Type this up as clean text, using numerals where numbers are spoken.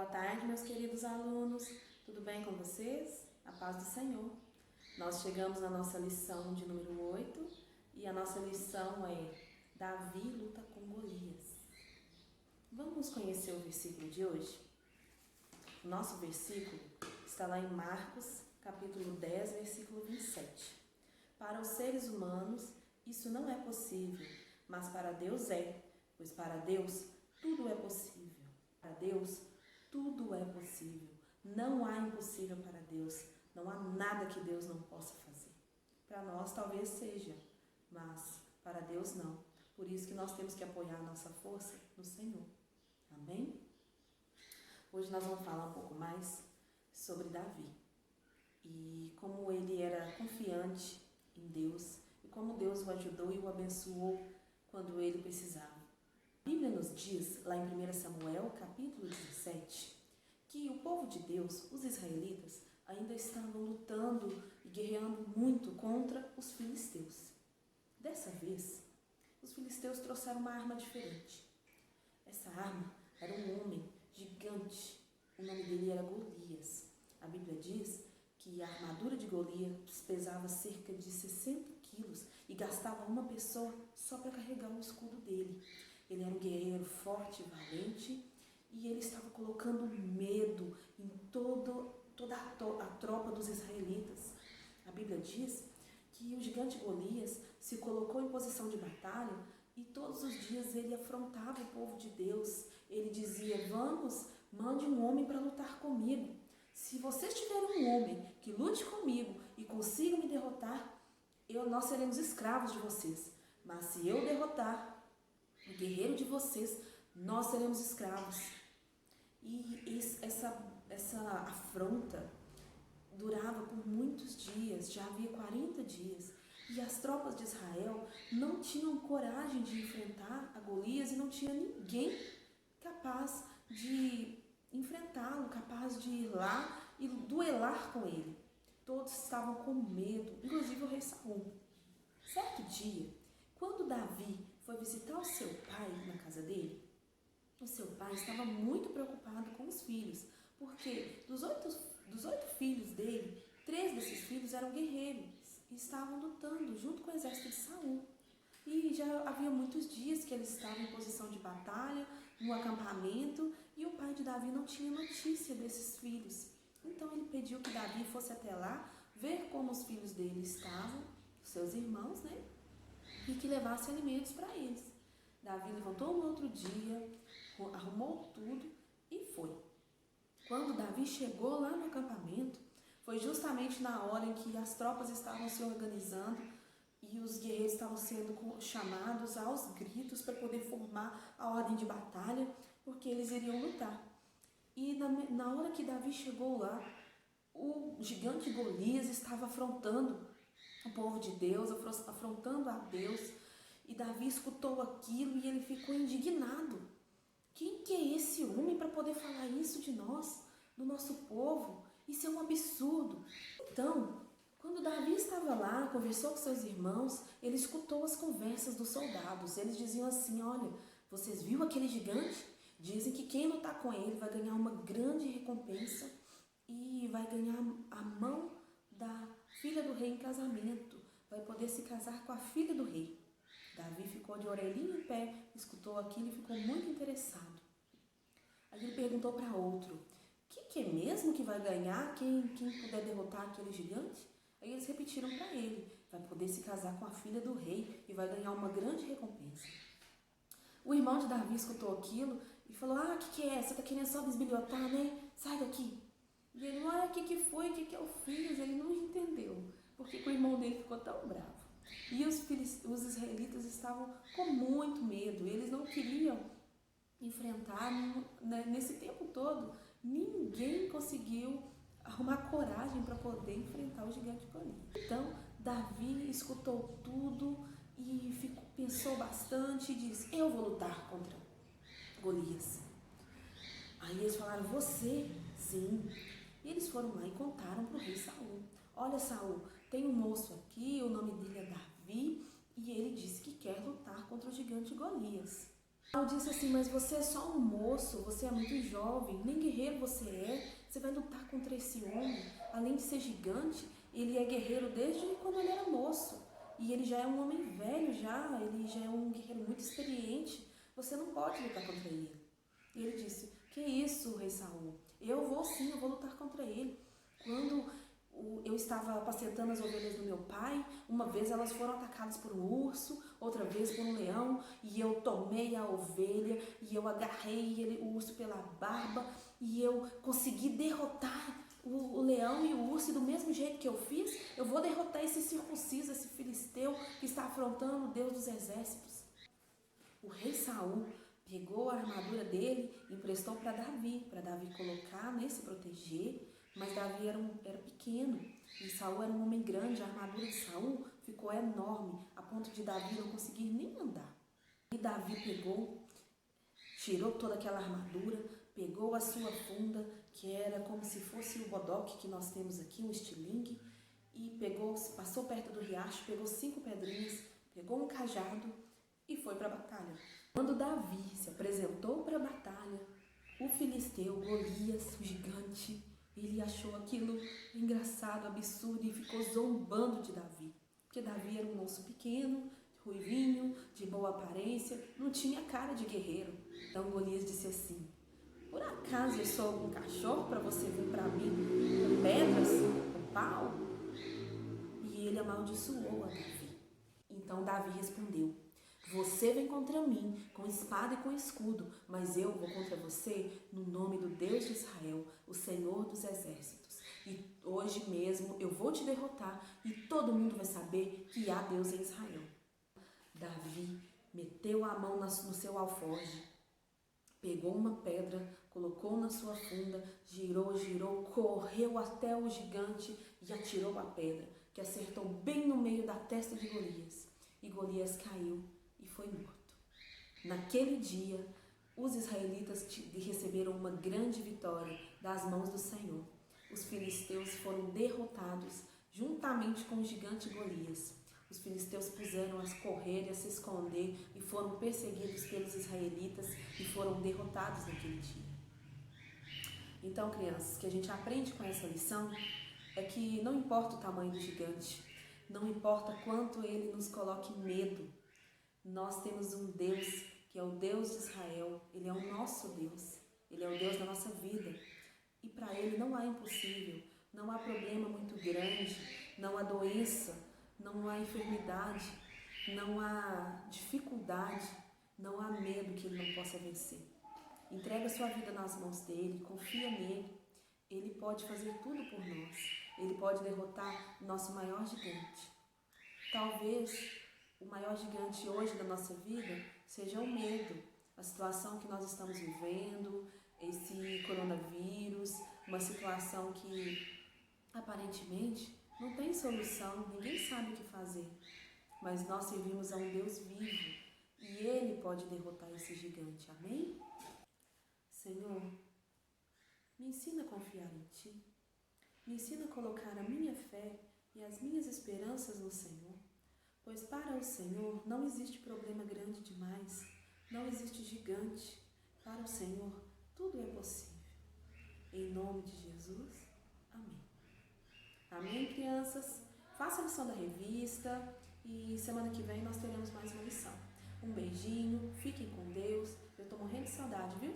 Boa tarde, meus queridos alunos. Tudo bem com vocês? A paz do Senhor. Nós chegamos na nossa lição de número 8 e a nossa lição é Davi luta com Golias. Vamos conhecer o versículo de hoje? O nosso versículo está lá em Marcos, capítulo 10, versículo 27. Para os seres humanos isso não é possível, mas para Deus é, pois para Deus tudo é possível. Para Deus tudo é possível. Não há impossível para Deus. Não há nada que Deus não possa fazer. Para nós talvez seja, mas para Deus não. Por isso que nós temos que apoiar a nossa força no Senhor. Amém? Hoje nós vamos falar um pouco mais sobre Davi. E como ele era confiante em Deus. E como Deus o ajudou e o abençoou quando ele precisava. A Bíblia nos diz, lá em 1 Samuel, capítulo 17, que o povo de Deus, os israelitas, ainda estavam lutando e guerreando muito contra os filisteus. Dessa vez, os filisteus trouxeram uma arma diferente. Essa arma era um homem gigante. O nome dele era Golias. A Bíblia diz que a armadura de Golias pesava cerca de 60 quilos e gastava uma pessoa só para carregar o escudo dele. Ele era um guerreiro forte e valente e ele estava colocando medo em toda a tropa dos israelitas. A Bíblia diz que o gigante Golias se colocou em posição de batalha e todos os dias ele afrontava o povo de Deus. Ele dizia: vamos, mande um homem para lutar comigo. Se vocês tiverem um homem que lute comigo e consiga me derrotar, nós seremos escravos de vocês. Mas se eu derrotar o guerreiro de vocês, nós seremos escravos. E essa afronta durava por muitos dias, já havia 40 dias. E as tropas de Israel não tinham coragem de enfrentar a Golias e não tinha ninguém capaz de enfrentá-lo, capaz de ir lá e duelar com ele. Todos estavam com medo, inclusive o rei Saul. Certo dia, quando Davi foi visitar o seu pai na casa dele, o seu pai estava muito preocupado com os filhos, porque dos oito filhos dele, 3 desses filhos eram guerreiros e estavam lutando junto com o exército de Saul. E já havia muitos dias que eles estavam em posição de batalha, no acampamento, e o pai de Davi não tinha notícia desses filhos. Então ele pediu que Davi fosse até lá, ver como os filhos dele estavam, seus irmãos, né? E que levasse alimentos para eles. Davi levantou no outro dia, arrumou tudo e foi. Quando Davi chegou lá no acampamento, foi justamente na hora em que as tropas estavam se organizando e os guerreiros estavam sendo chamados aos gritos para poder formar a ordem de batalha, porque eles iriam lutar. E na hora que Davi chegou lá, o gigante Golias estava afrontando o povo de Deus, afrontando a Deus. E Davi escutou aquilo e ele ficou indignado. Quem que é esse homem para poder falar isso de nós, do nosso povo? Isso é um absurdo. Então, quando Davi estava lá, conversou com seus irmãos, ele escutou as conversas dos soldados. Eles diziam assim: olha, vocês viram aquele gigante? Dizem que quem lutar com ele vai ganhar uma grande recompensa e vai ganhar a mão da filha do rei em casamento. Vai poder se casar com a filha do rei. Davi ficou de orelhinha em pé, escutou aquilo e ficou muito interessado. Aí ele perguntou para outro: que é mesmo que vai ganhar quem puder derrotar aquele gigante? Aí eles repetiram para ele: vai poder se casar com a filha do rei e vai ganhar uma grande recompensa. O irmão de Davi escutou aquilo e falou: que é? Você está querendo só bisbilhotar, né? Sai daqui. E ele: o que foi? O que eu fiz? Ele não entendeu, porque o irmão dele ficou tão bravo. E os israelitas estavam com muito medo, eles não queriam enfrentar, nesse tempo todo, ninguém conseguiu arrumar coragem para poder enfrentar o gigante Golias. Então, Davi escutou tudo e pensou bastante e disse: eu vou lutar contra Golias. Aí eles falaram: você? Sim. E eles foram lá e contaram para o rei Saul: olha, Saul, tem um moço aqui, o nome dele é Davi, e ele disse que quer lutar contra o gigante Golias. Saul disse assim, mas você é só um moço, você é muito jovem, nem guerreiro você vai lutar contra esse homem. Além de ser gigante, ele é guerreiro desde quando ele era moço. E ele já é um homem velho, ele já é um guerreiro muito experiente. Você não pode lutar contra ele. E ele disse, que isso, rei Saul? Eu vou sim, eu vou lutar contra ele. Quando eu estava apacentando as ovelhas do meu pai, uma vez elas foram atacadas por um urso, outra vez por um leão, e eu tomei a ovelha, e eu agarrei o urso pela barba, e eu consegui derrotar o leão e o urso, e do mesmo jeito que eu fiz, eu vou derrotar esse circunciso, esse filisteu que está afrontando o Deus dos exércitos. O rei Saul pegou a armadura dele e emprestou para Davi colocar, se proteger, mas Davi era pequeno e Saul era um homem grande. A armadura de Saul ficou enorme, a ponto de Davi não conseguir nem andar. E Davi tirou toda aquela armadura, pegou a sua funda, que era como se fosse o bodoque que nós temos aqui, um estilingue, e passou perto do riacho, pegou 5 pedrinhas, pegou um cajado e foi para a batalha. Quando Davi se apresentou para a batalha, o filisteu, Golias, o gigante, ele achou aquilo engraçado, absurdo e ficou zombando de Davi. Porque Davi era um moço pequeno, ruivinho, de boa aparência, não tinha cara de guerreiro. Então Golias disse assim, por acaso eu sou um cachorro para você vir para mim com pedras, com pau? E ele amaldiçoou a Davi. Então Davi respondeu, você vem contra mim com espada e com escudo, mas eu vou contra você no nome do Deus de Israel, o Senhor dos exércitos. E hoje mesmo eu vou te derrotar e todo mundo vai saber que há Deus em Israel. Davi meteu a mão no seu alforje, pegou uma pedra, colocou na sua funda, girou, correu até o gigante e atirou a pedra, que acertou bem no meio da testa de Golias. E Golias caiu e foi morto. Naquele dia, os israelitas receberam uma grande vitória das mãos do Senhor. Os filisteus foram derrotados juntamente com o gigante Golias. Os filisteus puseram a correr e a se esconder e foram perseguidos pelos israelitas e foram derrotados naquele dia. Então, crianças, o que a gente aprende com essa lição é que não importa o tamanho do gigante, não importa quanto ele nos coloque medo, nós temos um Deus que é o Deus de Israel, Ele é o nosso Deus, Ele é o Deus da nossa vida. E para Ele não há impossível, não há problema muito grande, não há doença, não há enfermidade, não há dificuldade, não há medo que Ele não possa vencer. Entrega a sua vida nas mãos dEle, confia nele, Ele pode fazer tudo por nós, Ele pode derrotar o nosso maior gigante. Talvez o maior gigante hoje da nossa vida seja o medo, a situação que nós estamos vivendo, esse coronavírus, uma situação que aparentemente não tem solução, ninguém sabe o que fazer. Mas nós servimos a um Deus vivo e Ele pode derrotar esse gigante, amém? Senhor, me ensina a confiar em Ti, me ensina a colocar a minha fé e as minhas esperanças no Senhor. Pois para o Senhor não existe problema grande demais, não existe gigante. Para o Senhor tudo é possível. Em nome de Jesus, amém. Amém, crianças? Faça a lição da revista e semana que vem nós teremos mais uma lição. Um beijinho, fiquem com Deus. Eu estou morrendo de saudade, viu?